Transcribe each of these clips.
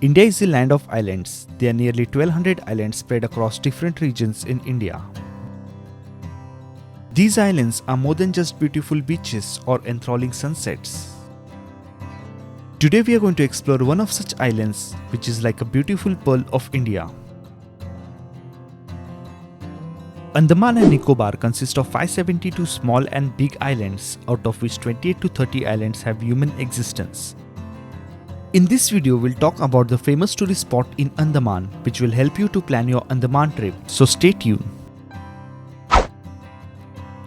India is a land of islands. There are nearly 1200 islands spread across different regions in India. These islands are more than just beautiful beaches or enthralling sunsets. Today we are going to explore one of such islands, which is like a beautiful pearl of India. Andaman and Nicobar consist of 572 small and big islands, out of which 28 to 30 islands have human existence. In this video, we'll talk about the famous tourist spot in Andaman, which will help you to plan your Andaman trip, so stay tuned.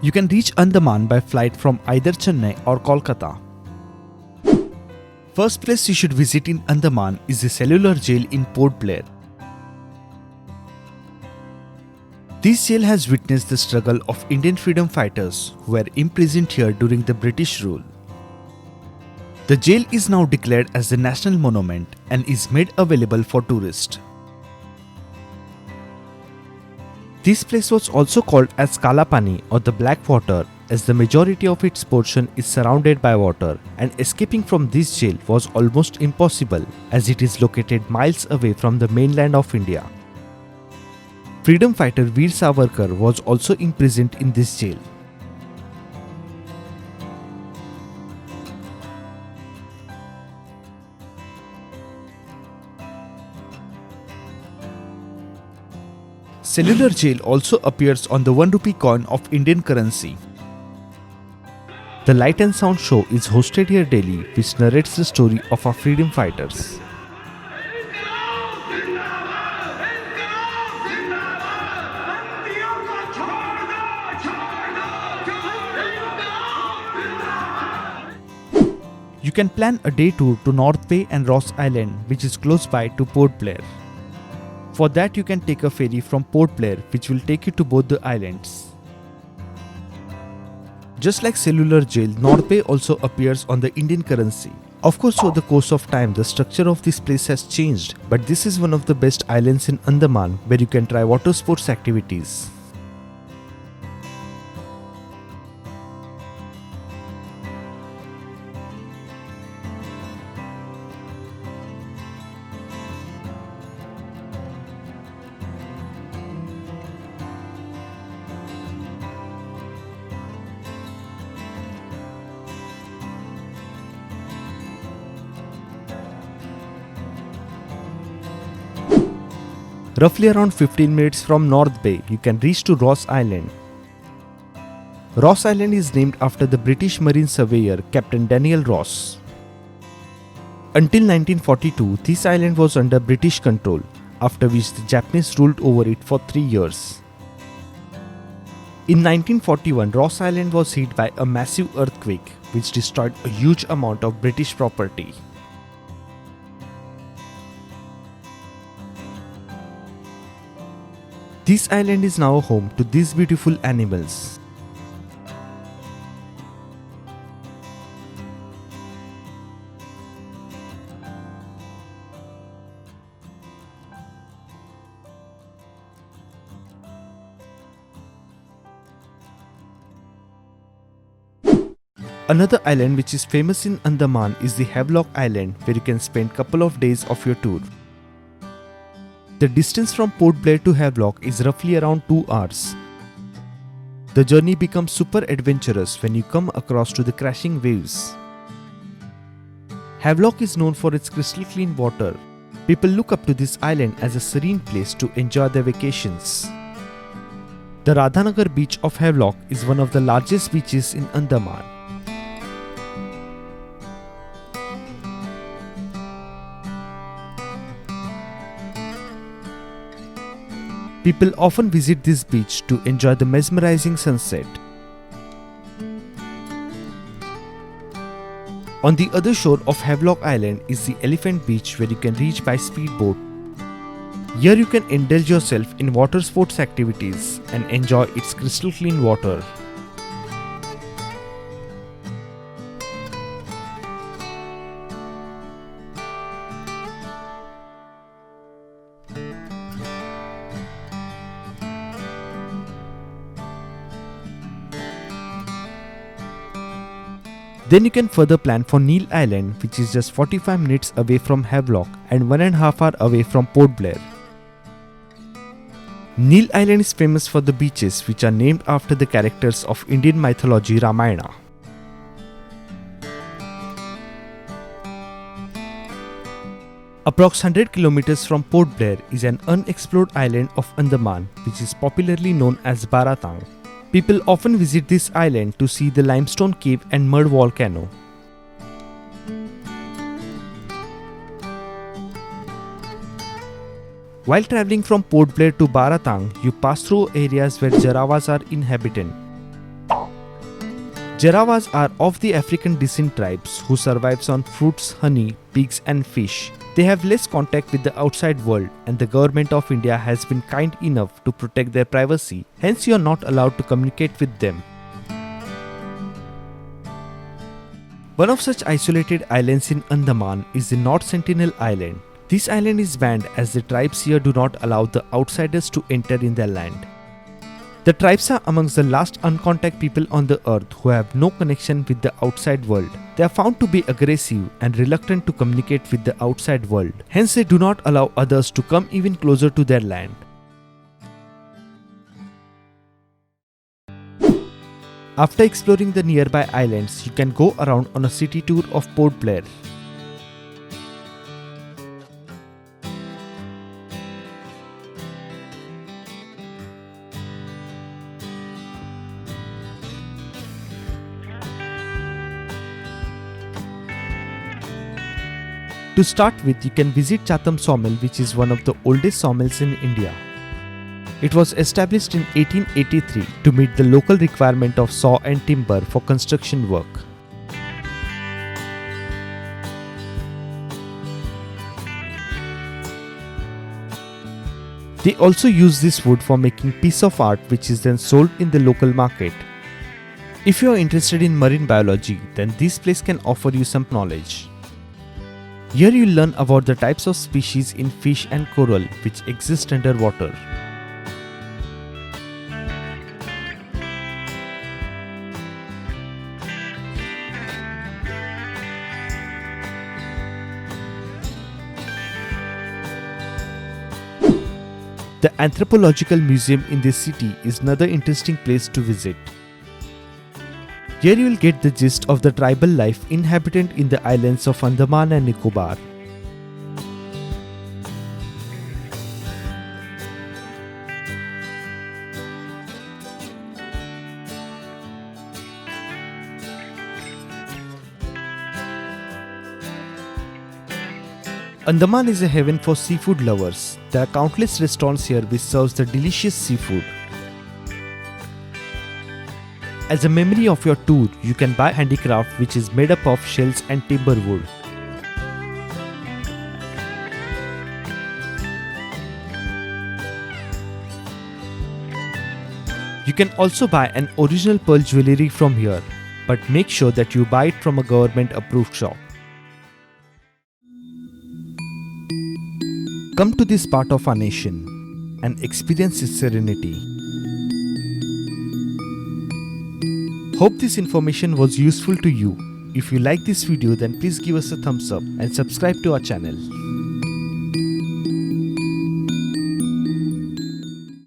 You can reach Andaman by flight from either Chennai or Kolkata. First place you should visit in Andaman is the Cellular Jail in Port Blair. This jail has witnessed the struggle of Indian freedom fighters who were imprisoned here during the British rule. The jail is now declared as the national monument and is made available for tourists. This place was also called as Kala Pani or the Black Water, as the majority of its portion is surrounded by water, and escaping from this jail was almost impossible as it is located miles away from the mainland of India. Freedom fighter Veer Savarkar was also imprisoned in this jail. Cellular Jail also appears on the 1 rupee coin of Indian currency. The light and sound show is hosted here daily, which narrates the story of our freedom fighters. You can plan a day tour to North Bay and Ross Island, which is close by to Port Blair. For that, you can take a ferry from Port Blair, which will take you to both the islands. Just like Cellular Jail, North Bay also appears on the Indian currency. Of course, over the course of time, the structure of this place has changed, but this is one of the best islands in Andaman where you can try water sports activities. Roughly around 15 minutes from North Bay, you can reach to Ross Island. Ross Island is named after the British Marine surveyor Captain Daniel Ross. Until 1942, this island was under British control, after which the Japanese ruled over it for 3 years. In 1941, Ross Island was hit by a massive earthquake, which destroyed a huge amount of British property. This island is now home to these beautiful animals. Another island which is famous in Andaman is the Hemlock Island, where you can spend couple of days of your tour. The distance from Port Blair to Hemlock is roughly around 2 hours. The journey becomes super adventurous when you come across to the crashing waves. Hemlock is known for its crystal clean water. People look up to this island as a serene place to enjoy their vacations. The Radhanagar beach of Hemlock is one of the largest beaches in Andaman. People often visit this beach to enjoy the mesmerizing sunset. On the other shore of Hemlock Island is the Elephant Beach, where you can reach by speedboat. Here you can indulge yourself in water sports activities and enjoy its crystal clean water. Then you can further plan for Neil Island, which is just 45 minutes away from Havelock and 1.5 hours away from Port Blair. Neil Island is famous for the beaches, which are named after the characters of Indian mythology Ramayana. Approx 100 kilometers from Port Blair is an unexplored island of Andaman, which is popularly known as Baratang. People often visit this island to see the limestone cave and mud volcano. While traveling from Port Blair to Baratang, you pass through areas where Jarawas are inhabited. Jarawas are of the African descent tribes who survives on fruits, honey, pigs and fish. They have less contact with the outside world, and the government of India has been kind enough to protect their privacy. Hence, you are not allowed to communicate with them. One of such isolated islands in Andaman is the North Sentinel Island. This island is banned as the tribes here do not allow the outsiders to enter in their land. The tribes are amongst the last uncontacted people on the earth who have no connection with the outside world. They are found to be aggressive and reluctant to communicate with the outside world. Hence, they do not allow others to come even closer to their land. After exploring the nearby islands, you can go around on a city tour of Port Blair. To start with, you can visit Chatham Sawmill, which is one of the oldest sawmills in India. It was established in 1883 to meet the local requirement of saw and timber for construction work. They also use this wood for making piece of art, which is then sold in the local market. If you are interested in marine biology, then this place can offer you some knowledge. Here you will learn about the types of species in fish and coral which exist underwater. The Anthropological Museum in this city is another interesting place to visit. Here you will get the gist of the tribal life inhabited in the islands of Andaman and Nicobar. Andaman is a heaven for seafood lovers. There are countless restaurants here which serves the delicious seafood. As a memory of your tour, you can buy handicraft which is made up of shells and timber wood. You can also buy an original pearl jewelry from here, but make sure that you buy it from a government approved shop. Come to this part of our nation and experience its serenity. Hope this information was useful to you. If you like this video, then please give us a thumbs up and subscribe to our channel.